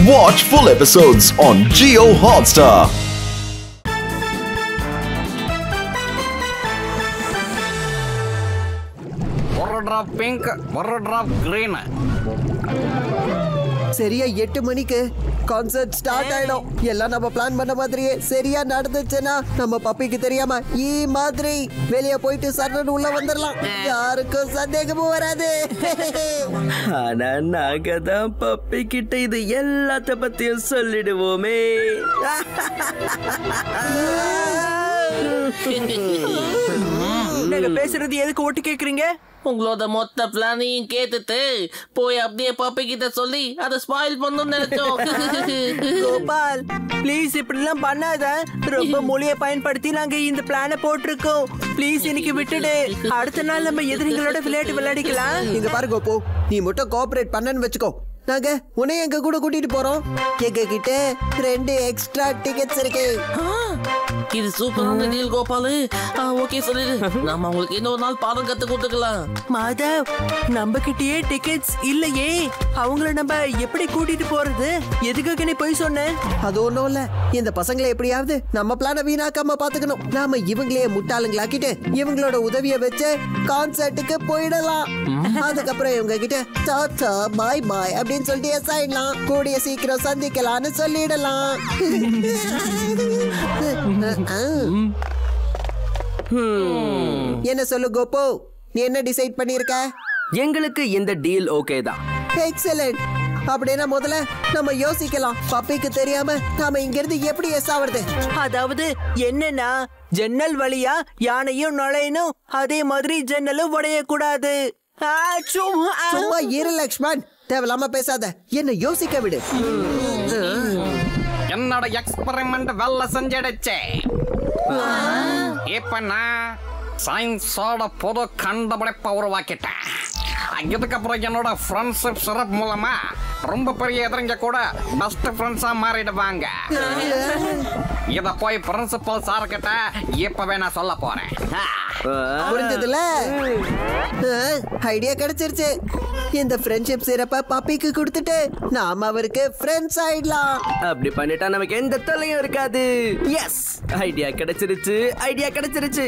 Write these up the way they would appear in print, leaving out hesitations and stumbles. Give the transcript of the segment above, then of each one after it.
Watch full episodes on Jio Hotstar. ஒரு drop pink, ஒரு drop green. சரியா 8 மணிக்கு கான்சர்ட் ஸ்டார்ட் ஆயிடும். எல்லாம் நம்ம பிளான் பண்ண மாதிரியே சரியா நடந்துச்சுன்னா நம்ம பப்பிக்கு தெரியாம மாதிரி வெளியே போயிட்டு சரண் உள்ள வந்துடலாம். யாருக்கும் சந்தேகமும் வராது. ஆனா நாங்க தான் பப்பி கிட்ட இது எல்லாத்த பத்தியும் சொல்லிடுவோமே. நீங்க பேசுறது எதுக்கு ஓட்டு கேக்குறீங்க? உங்களோட மொத்த பிளானையும் கேட்டுட்டு போய் அப்படியே பாப்பி கிட்ட சொல்லி அதை ஸ்பாயில் பண்ணணும்னு நினைச்சோம். கோபால் ப்ளீஸ் இப்படி எல்லாம் பண்ணாத. ரொம்ப மொழியை பயன்படுத்தி நாங்க இந்த பிளான போட்டிருக்கோம். ப்ளீஸ் இன்னைக்கு விட்டுடு. அடுத்த நாள் நம்ம எதிரிகளோட விளையாட்டு விளையாடிக்கலாம். இங்க பாரு கோபு, நீ மட்டும் கோஆபரேட் பண்ணன்னு வச்சுக்கோ. நாங்க உன்னை எங்க கூட கூட்டிட்டு போறோம். எங்க கிட்ட 2 எக்ஸ்ட்ரா டிக்கெட்ஸ் இருக்கு. இது சூப்பரான டீல் கோபாலு. ஓகே சொல்லிடு. நாம அவங்களுக்கு இன்னொரு நாள் பாடம் கத்து கொடுத்துக்கலாம். மாதவ், நம்ம கிட்டயே டிக்கெட்ஸ் இல்லையே. அவங்கள நம்ம எப்படி கூட்டிட்டு போறது? எதுக்காக நீ போய் சொன்ன? அது ஒண்ணும் இல்ல, இந்த பசங்களை எப்படியாவது நம்ம பிளான வீணாக்காம பாத்துக்கணும். நாம இவங்களே முட்டாளுங்களாக்கிட்டு இவங்களோட உதவிய வச்சு கான்சர்ட்டுக்கு போயிடலாம். அதுக்கப்புறம் இவங்க கிட்ட டாடா பாய் பாய் அப்படின்னு சொல்லிட்டு எஸ் ஆயிடலாம். கூடிய சீக்கிரம் சந்திக்கலாம்னு சொல்லிடலாம். என்ன சொல்லு கோபு, நீ என்ன டிசைட் பண்ணிருக்க? எங்களுக்கு இந்த டீல் ஓகே தான். எக்ஸலென்ட். அப்படின்னா முதல்ல நம்ம யோசிக்கலாம். பப்பிக்கு தெரியாம நாம இங்க இருந்து எப்படி எஸ் ஆவறது? அதாவது என்னன்னா, ஜன்னல் வழியா யானையும் நுழையணும், அதே மாதிரி ஜன்னலும் உடைய கூடாது. சும்மா இரு லக்ஷ்மண், தேவையில்லாம பேசாத, என்ன யோசிக்க விடு. என்னோட எக்ஸ்பெரிமெண்ட் வெல்ல செஞ்சிடுச்சு. இப்ப நான் சயின்ஸோட பொது கண்டுபிடிப்பை உருவாக்கிட்டேன். இதுக்கப்புறம் என்னோட ஃப்ரெண்ட்ஷிப் சிறப்பு மூலமா ரொம்ப பெரிய எதிரிங்க கூட பெஸ்ட் ஃப்ரெண்ட்ஸா மாறிடுவாங்க. இத போய் பிரின்சிபல் சார் கிட்ட இப்பவே நான் சொல்ல போறேன். புரிஞ்சதுல? ஐடியா கிடைச்சிருச்சு. இந்த ஃப்ரெண்ட்ஷிப் சிறப்ப பப்பிக்கு கொடுத்துட்டு நாம அவருக்கு ஃப்ரெண்ட்ஸ் ஆயிடலாம். அப்படி பண்ணிட்டா நமக்கு எந்த தொல்லையும் இருக்காது. எஸ், ஐடியா கிடைச்சிருச்சு, ஐடியா கிடைச்சிருச்சு.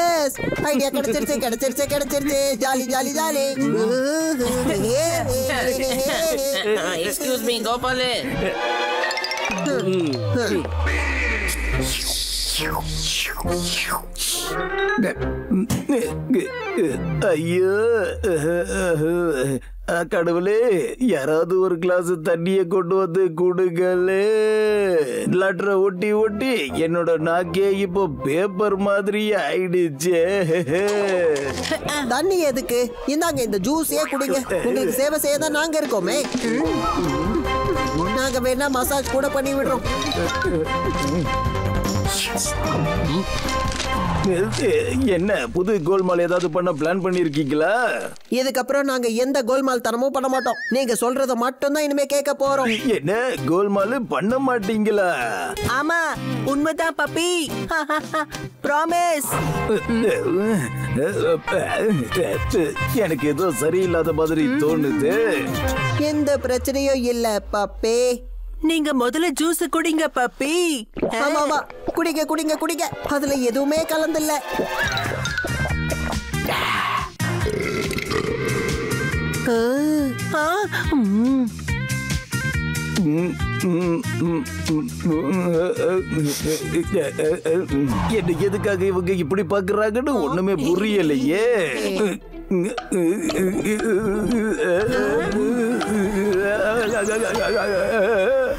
எஸ், ஐடியா கிடைச்சிருச்சு கிடைச்சிருச்சு கிடைச்சிருச்சு. Jolly jolly jolly. Excuse me Gopalu. ஐயோ கடவுளே, யாராவது ஒரு கிளாஸ் தண்ணிய கொண்டு வந்து கொடுங்களே. லெட்டரை ஒட்டி ஒட்டி என்னோட நாக்கே இப்போ பேப்பர் மாதிரி ஆயிடுச்சு. தண்ணி எதுக்கு? இந்தாங்க இந்த ஜூஸே குடிங்க. உங்களுக்கு சேவை செய்ய தான் நாங்க இருக்கோமே. நாங்க வேணா மசாஜ் கூட பண்ணி விடுறோம். என்ன புது கோல்மால் ஏதாவது பண்ண பிளான் பண்ணிருக்கீங்களா? இதுக்கப்புறம் நாங்க எந்த கோல்மால் தனமும் பண்ண மாட்டோம். நீங்க சொல்றத மட்டும் தான் இனிமே கேட்க போறோம். என்ன கோல்மால் பண்ண மாட்டீங்களா? ஆமா, உண்மைதான் பப்பி. ப்ராமிஸ். எனக்கு ஏதோ சரியில்லாத மாதிரி தோணுது. எந்த பிரச்சனையும் இல்ல பப்பி. நீங்க முதல்ல ஜூஸ் குடிங்க பப்பி. ஆமா ஆமா, குடிங்க குடிங்க குடிங்க. அதுல எதுவுமே கலந்தில்ல. என்ன எதுக்காக இவங்க இப்படி பாக்குறாங்கன்னு ஒண்ணுமே புரியலையே.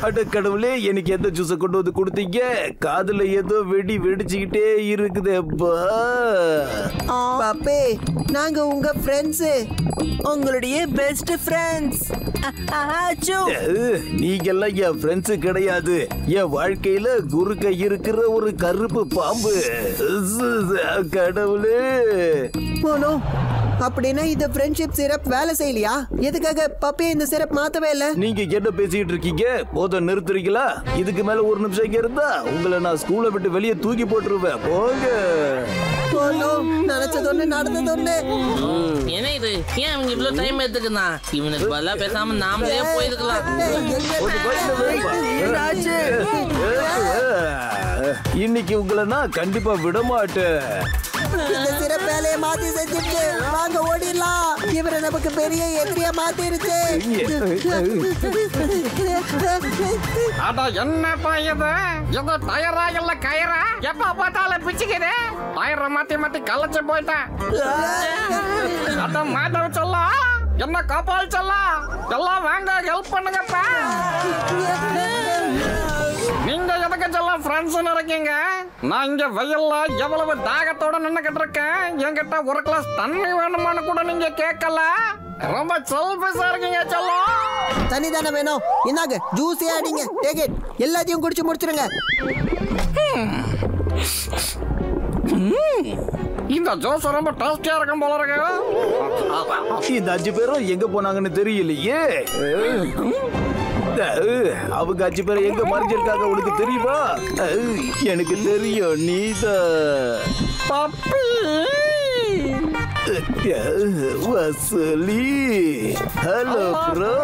அட கடவுளே, எனக்கு எந்த ஜூஸ கொண்டு வந்து கொடுத்தீங்க? காதுல ஏதோ வெடி வெடிச்சுக்கிட்டே இருக்குது. பப்பி, நாங்க உங்க ஃப்ரெண்ட்ஸ், உங்களுடைய பெஸ்ட் ஃப்ரெண்ட்ஸ். நீங்கெல்லாம் என் ஃப்ரெண்ட்ஸ் கிடையாது. என் வாழ்க்கையில குறுக்க இருக்கிற ஒரு கருப்பு பாம்பு. கடவுளே. போனோ அப்படின்னா இந்த ஃப்ரெண்ட்ஷிப் சிரப் வேலை செய்யலையா? எதுக்காக பப்பி இந்த சிரப் மாத்தவே இல்ல? நீங்க என்ன பேசிட்டு இருக்கீங்க? போத நிறுத்துறீங்களா? இதுக்கு மேல ஒரு நிமிஷம் இங்க இருந்தா உங்களை நான் ஸ்கூலை விட்டு வெளியே தூக்கி போட்டுருவேன். போங்க. நினைச்சது ஒண்ணு நடந்தது ஒண்ணு. என்ன இது? ஏன் அவங்க இவ்வளவு டைம் எடுத்துக்குனா? இவனுக்கு பதிலா பேசாம நாமளே போயிருக்கலாம். இன்னைக்கு உங்களை நான் கண்டிப்பா விட மாட்டேன். இந்த சிறப்பு வேலையை மாத்தி செஞ்சுட்டு வாங்க ஓடிடலாம். இவரை நமக்கு பெரிய எதிரியா மாத்திருச்சு. அட என்னப்பா இது? எது டயரா இல்ல கயிறா? எப்ப பார்த்தாலும் பிச்சுக்குது. டயரை மாத்தி மாத்தி கலைச்சு போயிட்டேன். அட மாதவ சொல்லா, என்ன காப்பால் சொல்லா, எல்லாம் வாங்க ஹெல்ப் பண்ணுங்கப்பா. நீங்க எதுக்கு சொல்ல ஃப்ரெண்ட்ஸ் இருக்கீங்க? நான் இங்க வெயில்ல எவ்வளவு தாகத்தோட நின்னுகிட்டு இருக்கேன். என்கிட்ட ஒரு கிளாஸ் தண்ணி வேணுமான்னு கூட நீங்க கேட்கல. ரொம்ப செல்ஃபிஷா இருக்கீங்க சொல்லும். தண்ணி தானே வேணும், இந்தாங்க ஜூஸே அடிங்க. டேக் இட், எல்லாத்தையும் குடிச்சு முடிச்சிருங்க. இந்த ஜூஸ் ரொம்ப டேஸ்டியா இருக்கும் போல இருக்கு. இந்த 5 பேரும் எங்க போனாங்கன்னு தெரியலையே. அவங்க 5 பேரும் எங்க மறைஞ்சிருக்காங்க உனக்கு தெரியுமா? எனக்கு தெரியும், நீதான் பப்பி. வசூலி. Hello bro.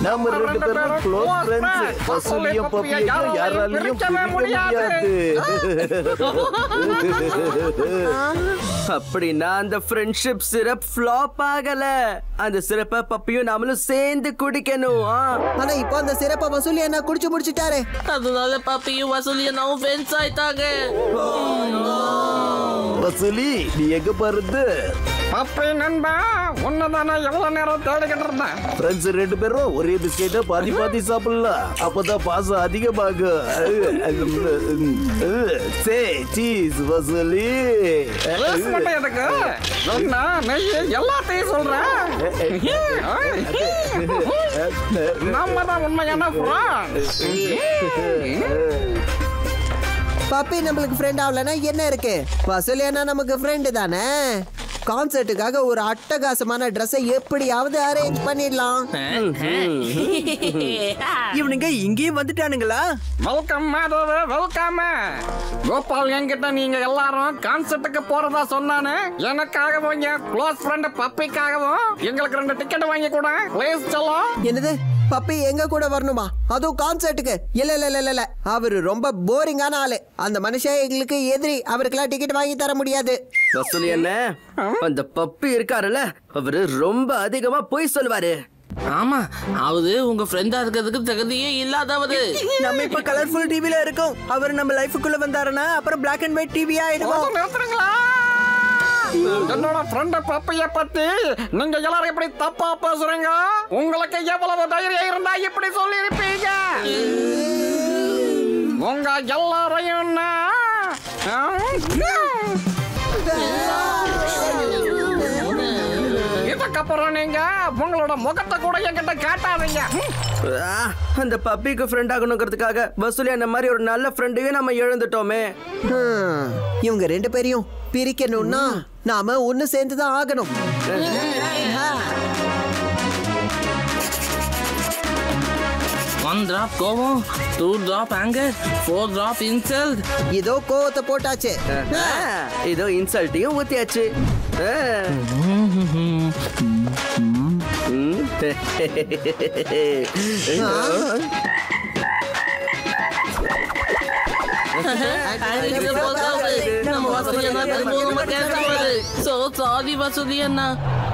நம்ம 2 பேரும் க்ளோஸ் ஃப்ரெண்ட்ஸ். வசூலியும் பப்பியையும் யாராலையும் பிரிக்க முடியாது. அப்படின்னா அந்த ஃப்ரெண்ட்ஷிப் சிரப் ஃப்ளாப் ஆகல. அந்த சிரப்பை பப்பியும் நாமளும் சேர்ந்து குடிக்கணும். ஆனா இப்போ அந்த சிறப்பை வசூலி என்ன குடிச்சு முடிச்சிட்டாரு. அதனால பப்பியும் வசூலியனாவும் ஃப்ரெண்ட்ஸ் ஆயிட்டாங்க. வசூலி, நீ எங்க பாருது? பப்பி நண்பா, உன்னதானே எவ்வளவு நேரம் தேடிக்கிட்டு இருந்தேன். ஃப்ரெண்ட்ஸ் 2 பேரும் ஒரே பிஸ்கெட்டை பாதி பாதி சாப்பிடலாம். அப்பதான் பாசம் அதிகமாகும். சே சீஸ் வசூலி. மட்டும் எதுக்கு? எல்லாத்தையும் சொல்றேன். நம்ம தான் உண்மையான பப்பி நம்மளுக்கு ஃப்ரெண்ட் ஆகலன்னா என்ன இருக்கு? வசூலியானா நமக்கு ஃப்ரெண்டு தானே. கான்சர்ட்டுக்காக ஒரு அட்டகாசமான ட்ரெஸ்ஸை எப்படியாவது அரேஞ்ச் பண்ணிடலாம். இவனுங்க இங்கேயும் வந்துட்டானுங்களா? Welcome Madhava, welcome. கோபால் என்கிட்ட நீங்க எல்லாரும் கான்சர்ட்டுக்கு போறதா சொன்னானு. எனக்காகவும் என் க்ளோஸ் ஃப்ரெண்ட் பப்பிக்காகவும் எங்களுக்கு 2 டிக்கெட் வாங்கி கூட ப்ளீஸ் சொல்லும். என்னது? பப்பி எங்க கூட வரணுமா? அதுவும் கான்சர்ட்டுக்கு? இல்ல இல்ல இல்ல இல்ல, அவரு ரொம்ப போரிங்கான ஆளு. அந்த மனுஷன் எங்களுக்கு எதிரி. அவருக்கெல்லாம் டிக்கெட் வாங்கி தர முடியாது. வசூலி என்ன, அந்த பப்பி இருக்காருல்ல, அவரு ரொம்ப அதிகமா போய் சொல்லுவாரு. ஆமா, அவரு உங்க ஃப்ரெண்டா இருக்கிறதுக்கு தகுதியே இல்லாதவரு. நம்ம இப்ப கலர்ஃபுல் டிவில இருக்கோம். அவர் நம்ம லைஃபுக்குள்ள வந்தாருன்னா அப்புறம் பிளாக் அண்ட் ஒயிட் டிவியா ஆயிடுவோம். நிறுத்துறீங்களா? என்னோட ஃப்ரெண்ட் பப்பிய பத்தி நீங்க எல்லாரும் எப்படி தப்பா பேசுறீங்க? உங்களுக்கு எவ்வளவு தைரியம் இருந்தா இப்படி சொல்லி இருப்பீங்க? உங்க எல்லாரையும் இதுக்கப்புறம் நீங்க உங்களோட முகத்தை கூட என்கிட்ட காட்டாதீங்க. அந்த பப்பிக்கு ஃப்ரெண்ட் ஆகணுங்கிறதுக்காக வசூலி அந்த மாதிரி ஒரு நல்ல ஃப்ரெண்டையும் நம்ம இழந்துட்டோமே. இவங்க 2 பேரையும் பிரிக்கணும்னா நாம ஒண்ணு சேர்ந்துதான் ஆகணும். One drop கோவம், 2 drop anger, 4 drop insult. இதோ கோவத்தை போட்டாச்சு. இதோ இன்சல்ட்டையும் ஊத்தியாச்சு.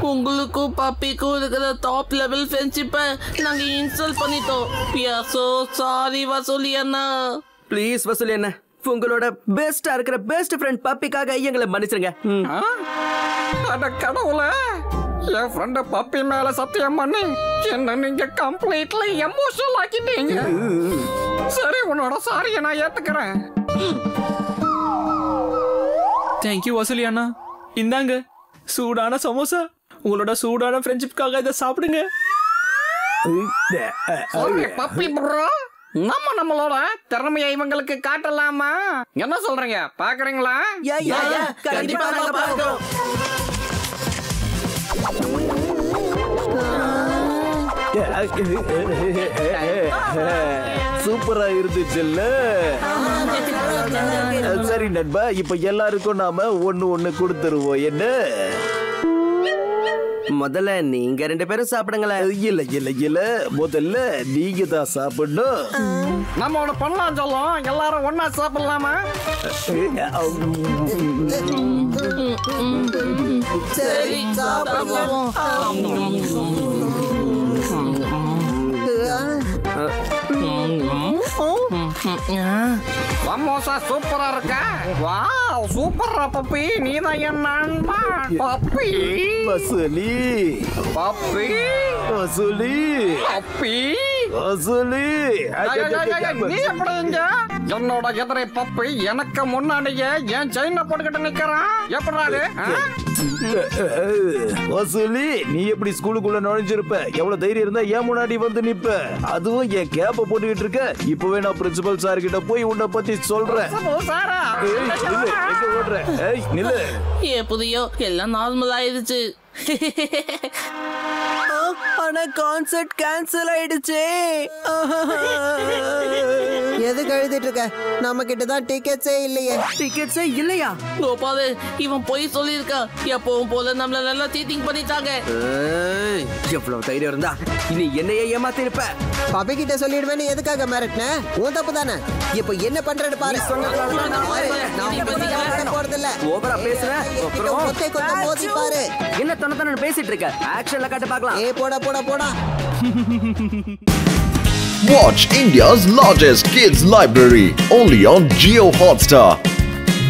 உங்களுக்கும் பப்பிக்கும் இருக்கிற டாப் லெவல் ஃப்ரெண்ட்ஷிப்பை நாங்க இன்ஸ்டால் பண்ணிட்டோம். Sorry வசூலி Anna. ப்ளீஸ் வசூலி அண்ணா, உங்களோட பெஸ்டா இருக்கிற பெஸ்ட் ஃப்ரெண்ட் பப்பிக்காக எங்களை மன்னிச்சிருங்க. அட கடவுளே, என் ஃப்ரெண்ட் பப்பி மேல சத்தியம் பண்ணி என்ன நீங்க கம்ப்ளீட்லி எமோஷனல் ஆக்கிட்டீங்க. சரி, உன்னோட சாரியை நான் ஏத்துக்கிறேன். தேங்க்யூ வசூலி அண்ணா. இந்தாங்க சூடான சமோசா. உங்களோட சூடான ஃப்ரெண்ட்ஷிப்காக இதை சாப்பிடுங்க. பப்பி ப்ரோ, நம்மளோட திறமையை இவங்களுக்கு காட்டலாமா? என்ன சொல்றீங்க? பாக்குறீங்களா? கண்டிப்பா நாங்க பார்க்கிறோம். சூப்பரா இருந்துச்சுல்ல? சரி நண்பா, இப்ப எல்லாருக்கும் நாம ஒண்ணு கொடுத்துருவோம். என்ன முதல்ல நீங்க 2 பேரும் சாப்பிடுங்களேன். இல்ல முதல்ல நீங்க தான் சாப்பிடணும். நம்மளோட பண்ணலாம் சொல்லும், எல்லாரும் ஒன்னா சாப்பிடலாமா? சரி சாப்பிடுவோம். சமோசா சூப்பரா இருக்கா? வாவ், சூப்பரா பப்பி. நீதான் என் நண்பன் பப்பி. வசூலி பப்பி வசூலி பப்பி. வசூலி. நீ எப்படி இங்க? என்னோட எதிரை பப்பி எனக்கு முன்னாடியே என் செயினை போட்டுக்கிட்டு நிக்கிறான். எப்படாது? வசூலி, நீ எப்படி ஸ்கூலுக்குள்ள நுழைஞ்சிருப்ப? எவ்வளவு தைரியம் இருந்தா ஏன் முன்னாடி வந்து நிப்ப? அதுவும் என் கேப்ப போட்டுக்கிட்டு இருக்க. இப்பவே நான் பிரின்சிபல் சார் கிட்ட போய் உன்னை பத்தி சொல்றேன். எப்படியோ எல்லாம் நார்மல் ஆயிடுச்சு. ஆனா கான்சர்ட் கேன்சல் ஆயிடுச்சு. எதுக்கு எழுதிட்டு இருக்க? நம்ம கிட்ட தான் டிக்கெட்ஸே இல்லையே. டிக்கெட்ஸே இல்லையா? கோபாலு, இவன் போய் சொல்லியிருக்கான். எப்பவும் போல நம்மள நல்லா சீட்டிங் பண்ணிட்டாங்க. எவ்வளவு தைரியம் இருந்தா இனி என்னையே ஏமாத்தி இருப்ப. பப்பி கிட்ட சொல்லிடுவேன்னு எதுக்காக மிரட்டின? உன் தப்பு தானே. இப்போ என்ன பண்றது பாரு. போறதில்ல. ஓவரா பேசுற. கொஞ்சம் மோதி பாரு. என்ன தன பேசிட்டு இருக்க? ஆக்ஷன்ல காட்ட பார்க்கலாம். போடா. Watch India's largest kids library only on Jio Hotstar.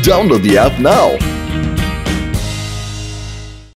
Download the app now.